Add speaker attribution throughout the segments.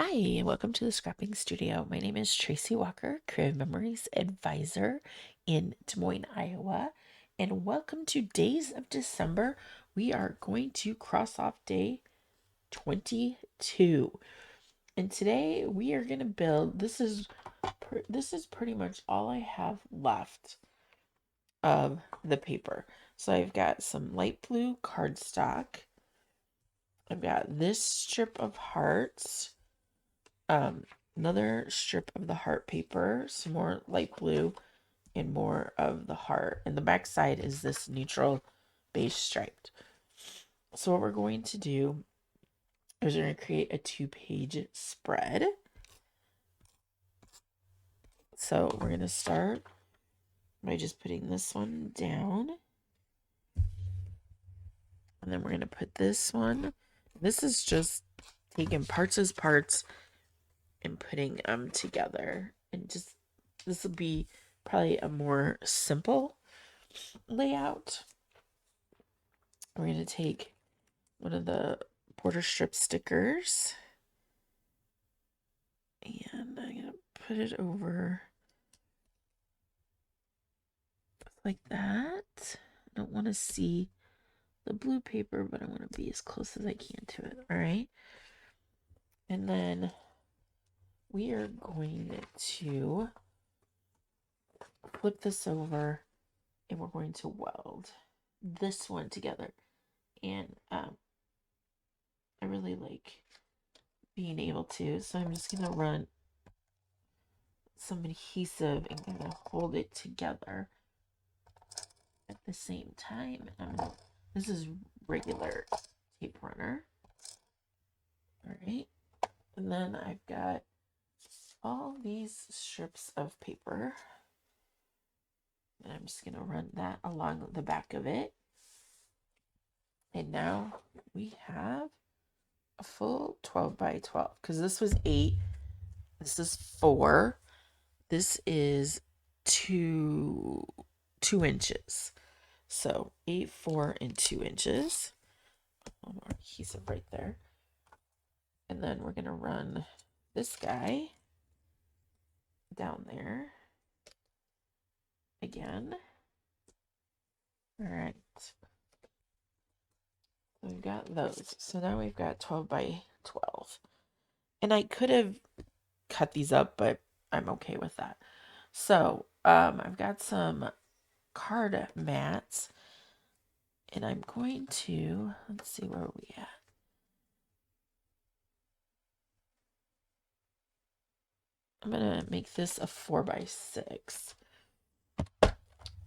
Speaker 1: Hi, and welcome to the Scrapping Studio. My name is Tracy Walker, Creative Memories Advisor in Des Moines, Iowa. And welcome to Days of December. We are going to cross off day 22. And today we are going to build, this is pretty much all I have left of the paper. So I've got some light blue cardstock. I've got this strip of hearts. Another strip of the heart paper, some more light blue, and more of the heart. And the back side is this neutral beige striped. So what we're going to do is we're going to create a 2-page spread. So we're going to start by just putting this one down. And then we're going to put this one. This is just taking parts as parts and putting them together. And just, this will be probably a more simple layout. We're going to take one of the border strip stickers and I'm going to put it over like that. I don't want to see the blue paper, but I want to be as close as I can to it. All right. And then we are going to flip this over and we're going to weld this one together. And I really like being able to, so I'm just going to run some adhesive and kind of hold it together at the same time. This is regular tape runner. All right. And then I've got all these strips of paper. And I'm just going to run that along the back of it. And now we have a full 12 by 12 because this was 8. This is 4. This is 2 inches. So 8, 4, and 2 inches. A little more adhesive right there. And then we're going to run this guy down there again. All right. So we've got those. So now we've got 12 by 12. And I could have cut these up, but I'm okay with that. So I've got some card mats. And I'm going to, let's see, where are we at? I'm going to make this a 4 by 6.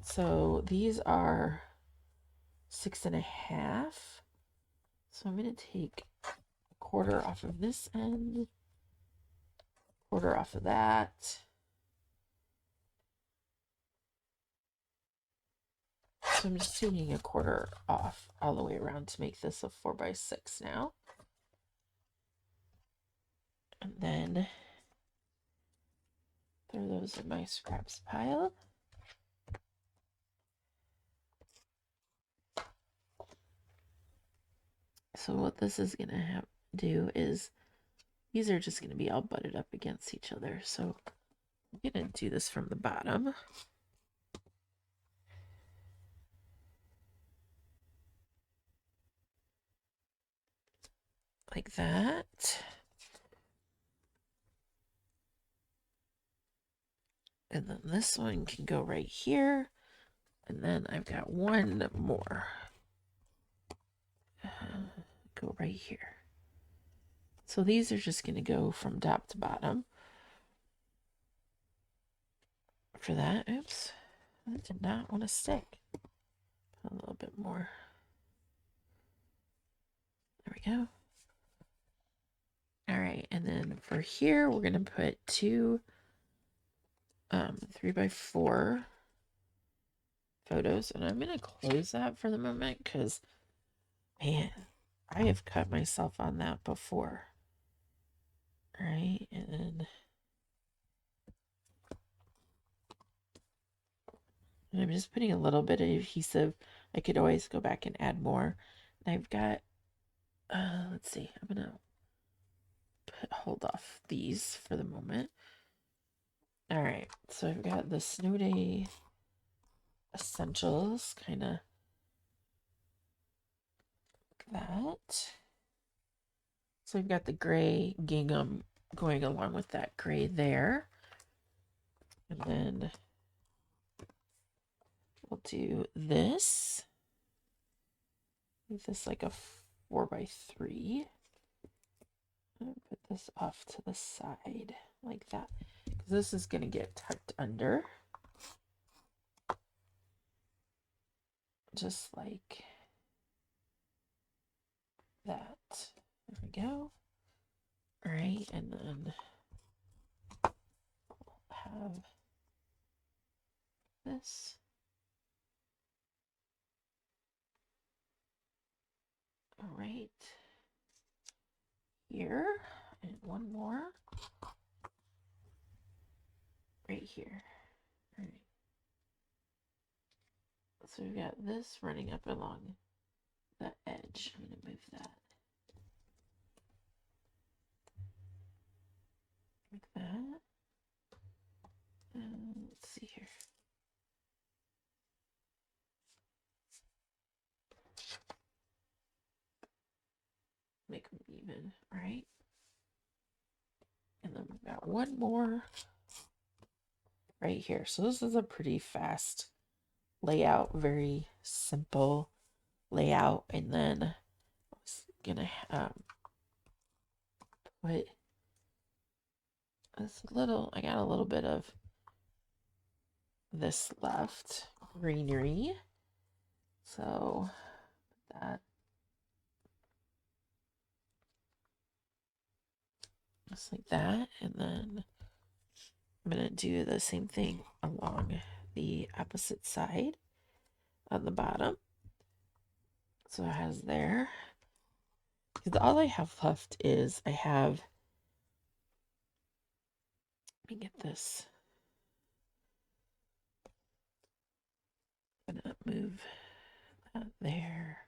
Speaker 1: So these are 6.5. So I'm going to take a quarter off of this end, quarter off of that. So I'm just taking a quarter off all the way around to make this a 4 by 6 now. And then throw those in my scraps pile. So what this is going to do is these are just going to be all butted up against each other. So I'm going to do this from the bottom. Like that. And then this one can go right here. And then I've got one more. Go right here. So these are just going to go from top to bottom. For that, oops, that did not want to stick. A little bit more. There we go. All right, and then for here, we're going to put 2 3 by 4 photos. And I'm going to close that for the moment because, man, I have cut myself on that before. All right, and then I'm just putting a little bit of adhesive. I could always go back and add more. And I've got, let's see, I'm going to hold off these for the moment. All right, so I've got the Snow Day Essentials, kind of like that. So we've got the gray gingham going along with that gray there. And then we'll do this. Make this like a 4x3. Put this off to the side like that, because this is going to get tucked under. Just like that. There we go. All right, and then we'll have this. All right. Here, and one more. Right here. All right. So we've got this running up along the edge. I'm going to move that. Like that. Let's see here. Make them even, right? And then we've got one more right here. So this is a pretty fast layout, very simple layout. And then I was gonna put this little, I got a little bit of this left, greenery. So that just like that. And then I'm gonna do the same thing along the opposite side on the bottom. So it has there. Because all I have left is I have, let me get this. I'm gonna move that there.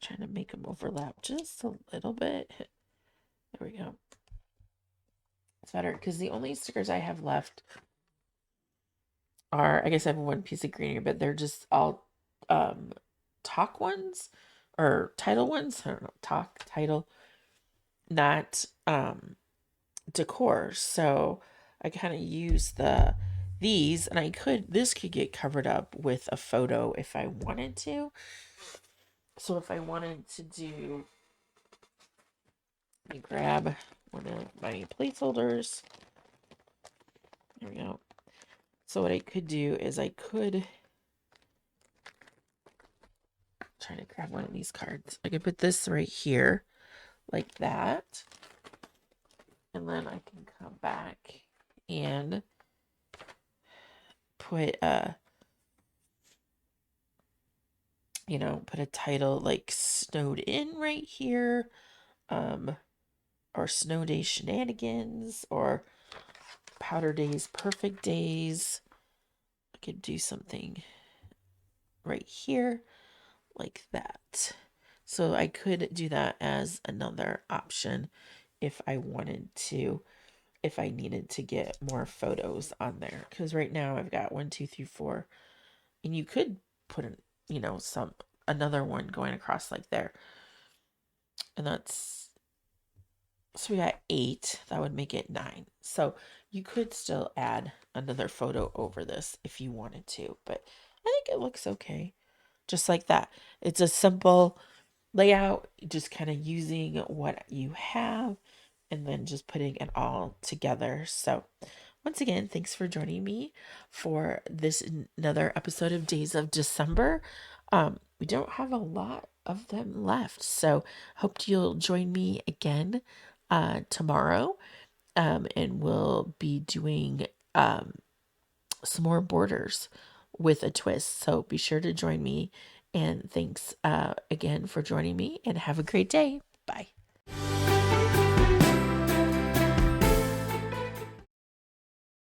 Speaker 1: Trying to make them overlap just a little bit. There we go. It's better because the only stickers I have left are, I guess I have one piece of greenery, but they're just all talk ones or title ones. I don't know, talk, title, not decor. So I kind of use these, and this could get covered up with a photo if I wanted to. So if I wanted to do, let me grab one of my placeholders. There we go. So what I could do is I could try to grab one of these cards. I could put this right here like that. And then I can come back and put put a title like Snowed In right here. Or Snow Day Shenanigans, or Powder Days, Perfect Days. I could do something right here like that. So I could do that as another option if I wanted to, if I needed to get more photos on there. Because right now I've got 1, 2, 3, 4. And you could put another one going across like there. And so we got 8. That would make it 9. So you could still add another photo over this if you wanted to. But I think it looks okay. Just like that. It's a simple layout. Just kind of using what you have. And then just putting it all together. So once again, thanks for joining me for this another episode of Days of December. We don't have a lot of them left. So hope you'll join me again tomorrow, and we'll be doing some more borders with a twist. So be sure to join me, and thanks again for joining me, and have a great day. Bye.